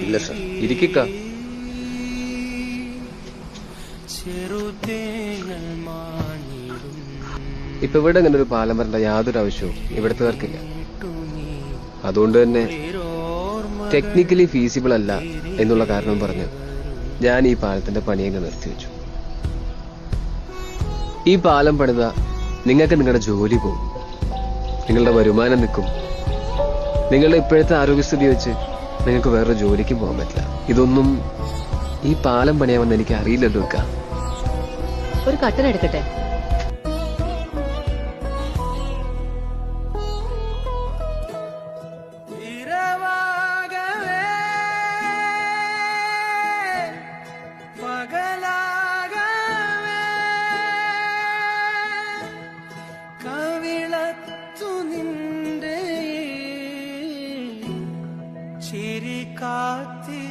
ഇല്ല സർ, ഇരിക്ക. ഇപ്പൊ ഇവിടെ ഇങ്ങനെ ഒരു പാലം വരേണ്ട യാതൊരു ആവശ്യവും ഇവിടുത്തുകാർക്കില്ല. അതുകൊണ്ട് തന്നെ ടെക്നിക്കലി ഫീസിബിൾ അല്ല എന്നുള്ള കാരണം പറഞ്ഞ് ഞാൻ ഈ പാലത്തിന്റെ പണിയൊക്കെ നിർത്തിവെച്ചു. ഈ പാലം പണിത നിങ്ങൾക്ക് നിങ്ങളുടെ ജോലി പോകും, നിങ്ങളുടെ വരുമാനം നിൽക്കും. നിങ്ങളുടെ ഇപ്പോഴത്തെ ആരോഗ്യസ്ഥിതി വെച്ച് നിങ്ങൾക്ക് വേറൊരു ജോലിക്കും പോകാൻ പറ്റില്ല. ഇതൊന്നും ഈ പാലം പണിയാമെന്ന് എനിക്ക് അറിയില്ലല്ലോ. ഒരു കട്ടൻ എടുക്കട്ടെ? ചിരി കാത്തി